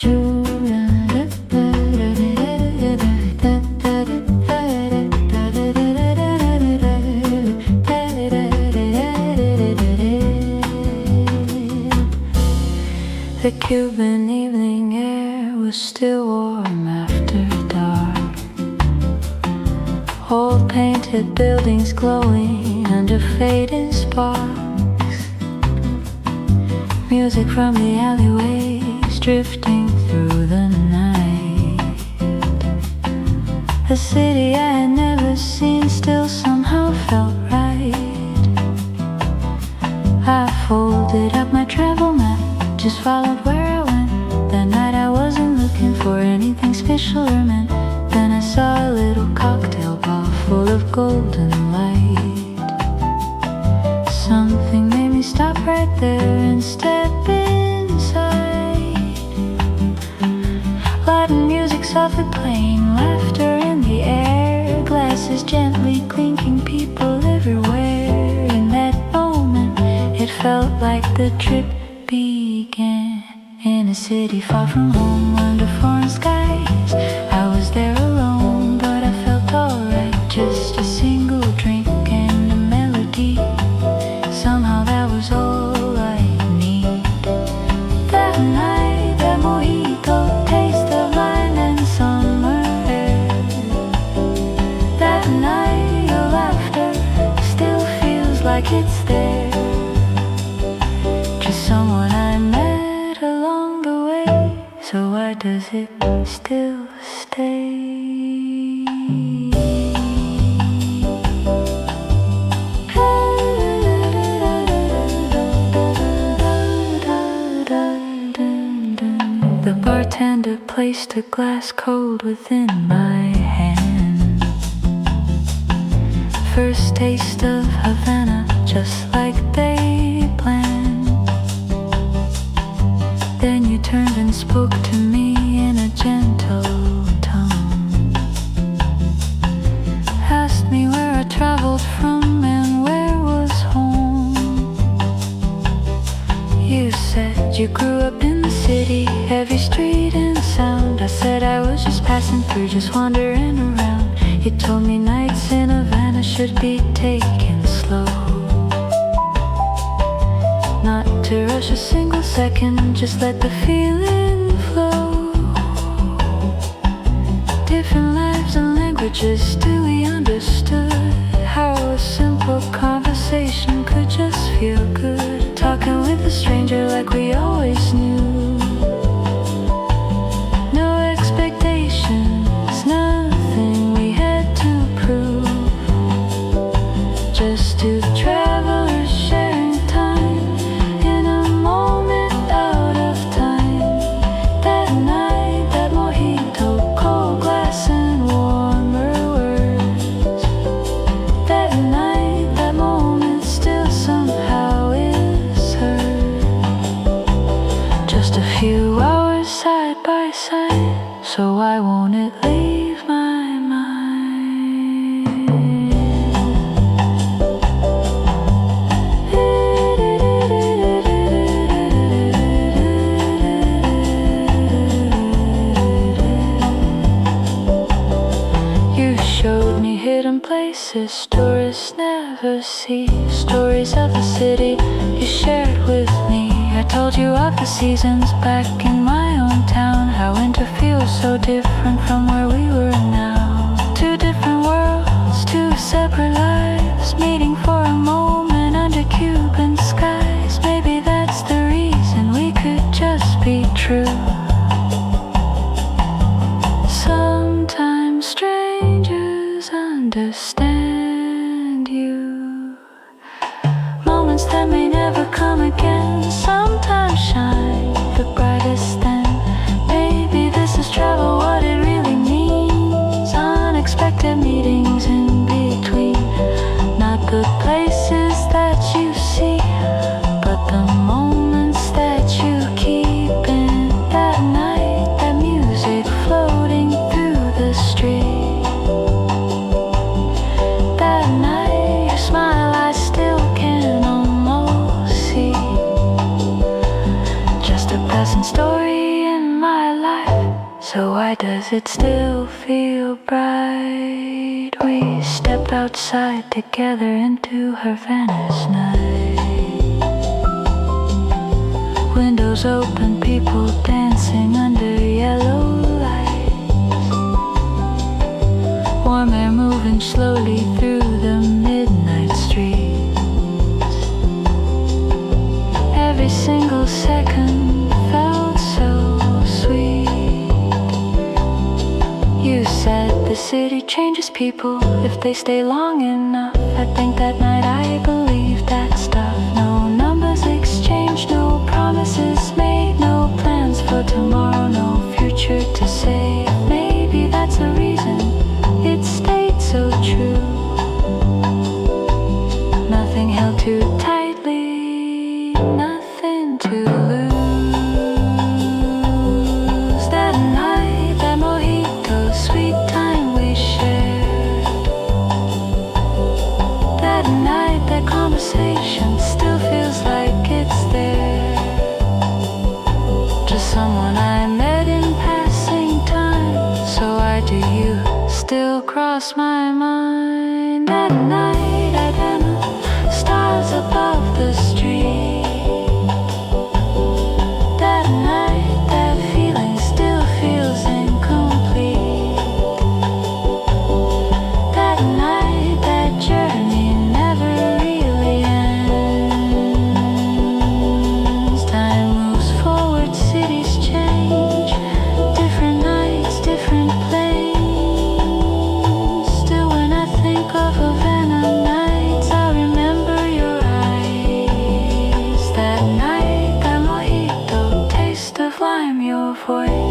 The Cuban evening air was still warm after dark. Old painted buildings glowing under fading sparks. Music from the alleyways drifting through the night. A city I had never seen still somehow felt right. I folded up my travel map, just followed where I went. That night I wasn't looking for anything special or meant. Then I saw a little cocktail bar full of golden light. Something made me stop right there and step inside. Latin music softly playing, laughter in the air, glasses gently clinking, people everywhere. In that moment it felt like the trip began. In a city far from home, under foreign skies, I was there alone, but I felt alright. Just a single drink and a melody, somehow that was all I need. That night, that mojito, taste of wine and summer air. That night, your laughter still feels like it's there. Just someone I met along the way, so why does it still stay? The bartender placed a glass cold within my hand. First taste of Havana, just like they planned. Then you turned and spoke to me in a gentle tone. Asked me where I traveled from and where was home. You said you grew up in the city, every street and sound. I said I was just passing through, just wandering around. You told me nights in Havana should be taken slow, not to rush a single second, just let the feeling flow. Different lives and languages, still we understood how a simple conversation could just feel good. Talking with a stranger like we always knew. No expectations, nothing we had to prove. Just two travelers sharing time in a moment out of time. That night, that mojito, cold glass and warmer words. That night, that moment still somehow is heard. Just a few hours side by side, so why won't it leave my places tourists never see, stories of the city you shared with me. I told you of the seasons back in my own town, how winter feels so different from where we were now. Two different worlds, two separate lives, meeting for a moment under Cuban skies. Maybe that's the reason we could just be true. Sometimes strangers understand you. Moments that may never come again sometimes shine the brightest then. Maybe this is travel, what it really means. Unexpected meetings in between. Not the places that you see, but the moments that you keep in. That night, that music floating through the street. That night, your smile I still can almost see. Just a passing story in my life. So why does it still feel bright? We step outside together into Havana's night. Windows open, people dancing under yellow lights. Warm air moving slowly through the midnight streets. Every single second felt so sweet. You said the city changes people if they stay long enough. I think that night I believed that stuff. No numbers exchanged, no promises made, no plans for tomorrow, no future to say. Maybe that's the reason it stayed so true. Nothing held too tightly, nothing to lose. That night, that mojito, sweet time we shared. That night, that conversation still feels like it's there. Just someone I met in passing time. So why do you still cross my mind? That night, I don't know, stars above the street. That night, that feeling still feels incomplete. That night, that journey never really ends. Time moves forward, cities change. Different nights, different planes. Still when I think of Havana nights, I remember your eyes. That night, that mojito, taste of lime, your voice.